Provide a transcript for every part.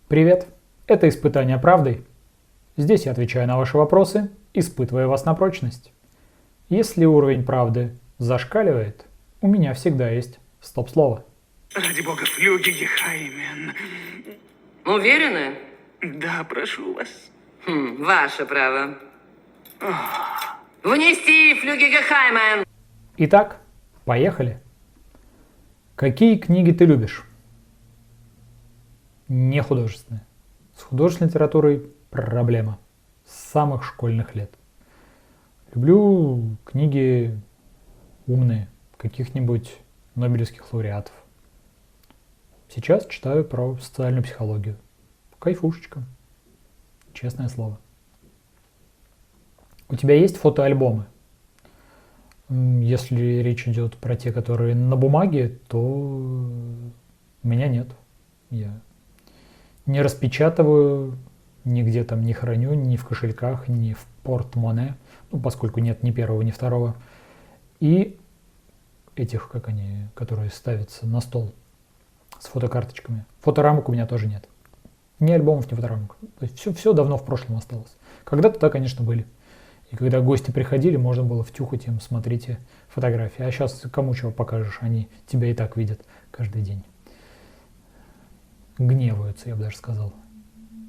Привет! Это «Испытание правдой». Здесь я отвечаю на ваши вопросы, испытывая вас на прочность. Если уровень правды зашкаливает, у меня всегда есть стоп-слово. Ради бога, флюгиге Хаймен. Уверены? Да, прошу вас. Ваше право. Внести флюгиге Хаймен. Итак, поехали. Какие книги ты любишь? Не художественные. С художественной литературой проблема. С самых школьных лет. Люблю книги умные, каких-нибудь нобелевских лауреатов. Сейчас читаю про социальную психологию. Кайфушечка. Честное слово. У тебя есть фотоальбомы? Если речь идет про те, которые на бумаге, то у меня нет. Я не распечатываю, нигде там не храню, ни в кошельках, ни в портмоне, поскольку нет ни первого, ни второго. И этих, как они, которые ставятся на стол с фотокарточками. Фоторамок у меня тоже нет. Ни альбомов, ни фоторамок. То есть все давно в прошлом осталось. Когда-то, да, конечно, были. И когда гости приходили, можно было втюхать им: смотрите фотографии. А сейчас кому чего покажешь, они тебя и так видят каждый день. Гневаются, я бы даже сказал,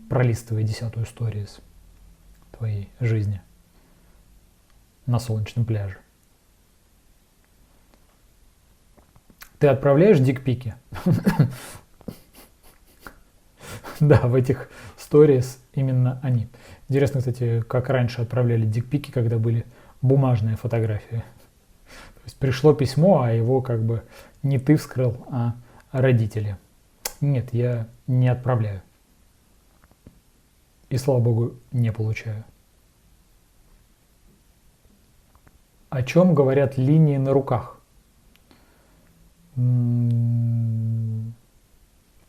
пролистывая 10-ю сторис твоей жизни на солнечном пляже. Ты отправляешь дикпики? Да, в этих сторис именно они. Интересно, кстати, как раньше отправляли дикпики, когда были бумажные фотографии. То есть пришло письмо, а его как бы не ты вскрыл, а родители. Нет, я не отправляю. И, слава богу, не получаю. О чем говорят линии на руках? О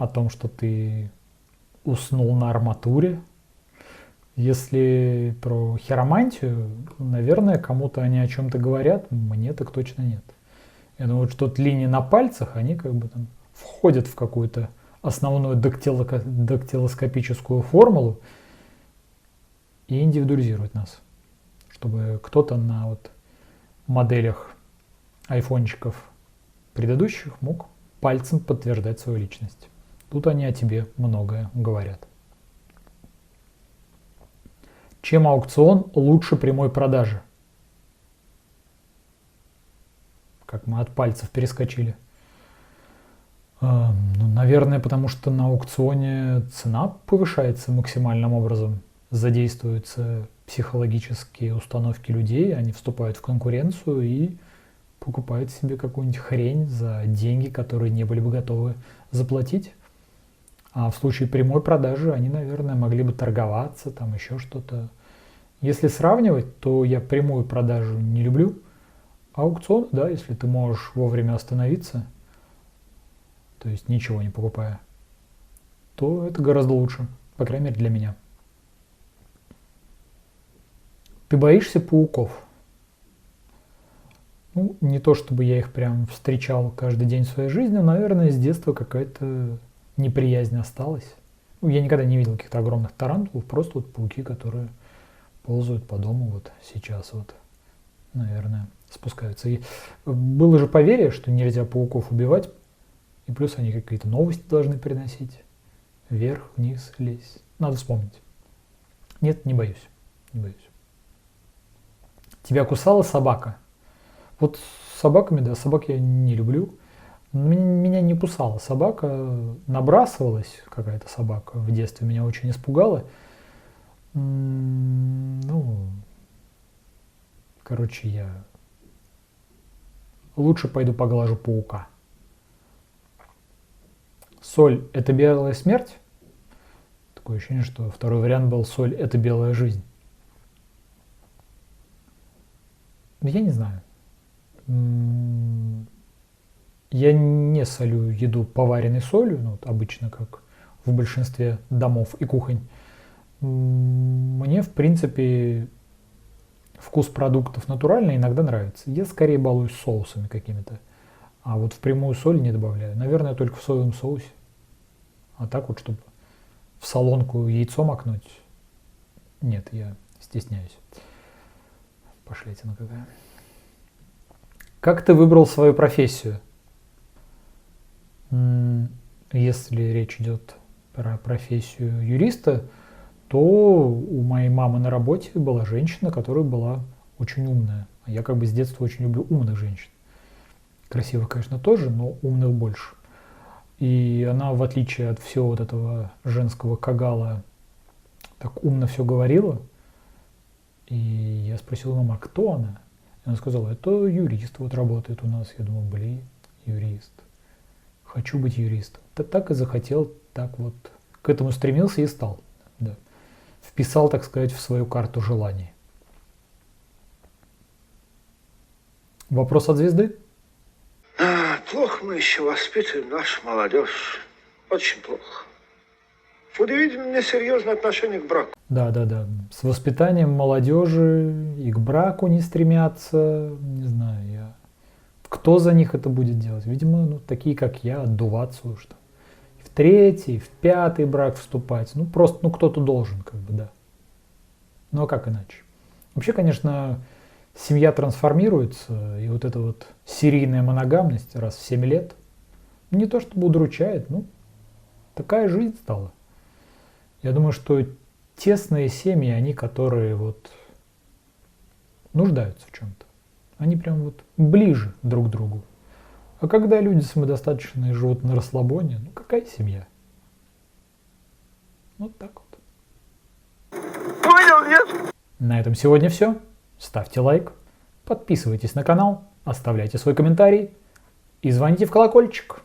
том, что ты уснул на арматуре. Если про хиромантию, наверное, кому-то они о чем-то говорят, мне так точно нет. Я думаю, что вот линии на пальцах, они как бы там входят в какую-то основную дактилоскопическую формулу и индивидуализируют нас. Чтобы кто-то на вот моделях айфончиков предыдущих мог пальцем подтверждать свою личность. Тут они о тебе многое говорят. Чем аукцион лучше прямой продажи? Как мы от пальцев перескочили. Наверное, потому что на аукционе цена повышается максимальным образом. Задействуются психологические установки людей, они вступают в конкуренцию и покупают себе какую-нибудь хрень за деньги, которые не были бы готовы заплатить. А в случае прямой продажи они, наверное, могли бы торговаться, там еще что-то. Если сравнивать, то я прямую продажу не люблю. А аукцион, да, если ты можешь вовремя остановиться, то есть ничего не покупая, то это гораздо лучше, по крайней мере для меня. Ты боишься пауков? Не то чтобы я их прям встречал каждый день в своей жизни, но, наверное, с детства какая-то неприязнь осталась. Я никогда не видел каких-то огромных тарантулов, просто вот пауки, которые ползают по дому вот сейчас вот, наверное, спускаются. И было же поверье, что нельзя пауков убивать, и плюс они какие-то новости должны приносить. Вверх, вниз, лезть. Надо вспомнить. Нет, не боюсь. Не боюсь. Тебя кусала собака? Вот с собаками, да, собак я не люблю. Меня не кусала собака, набрасывалась какая-то собака в детстве, меня очень испугала. Я лучше пойду поглажу паука. Соль – это белая смерть? Такое ощущение, что второй вариант был: соль – это белая жизнь. Я не знаю. Я не солю еду поваренной солью, обычно, как в большинстве домов и кухонь. Мне, в принципе, вкус продуктов натуральный иногда нравится. Я скорее балуюсь соусами какими-то. А вот впрямую соль не добавляю. Наверное, только в соевом соусе. А так вот, чтобы в солонку яйцо макнуть. Нет, я стесняюсь. Пошлятина какая. Как ты выбрал свою профессию? Если речь идет про профессию юриста, то у моей мамы на работе была женщина, которая была очень умная. А я как бы с детства очень люблю умных женщин. Красивых, конечно, тоже, но умных больше. И она, в отличие от всего вот этого женского кагала, так умно все говорила. И я спросил маму, а кто она? И она сказала, это юрист вот работает у нас. Я думал, блин, юрист. Хочу быть юристом. Так и захотел, так вот к этому стремился и стал. Да. Вписал, так сказать, в свою карту желаний. Вопрос от звезды? Плохо мы еще воспитываем нашу молодежь. Очень плохо. Удивительно несерьезное отношение к браку. Да. С воспитанием молодежи и к браку не стремятся. Не знаю, я. Кто за них это будет делать? Видимо, такие, как я, отдуваться уж там. И в третий, и в пятый брак вступать. Просто, кто-то должен, как бы, да. Ну, а как иначе? Вообще, конечно, семья трансформируется, и вот эта вот серийная моногамность раз в 7 лет, не то чтобы удручает, такая жизнь стала. Я думаю, что тесные семьи, они, которые вот нуждаются в чем-то. Они прям вот ближе друг к другу. А когда люди самодостаточные живут на расслабоне, какая семья? Вот так вот. Понял, нет? На этом сегодня все. Ставьте лайк, подписывайтесь на канал, оставляйте свой комментарий и звоните в колокольчик.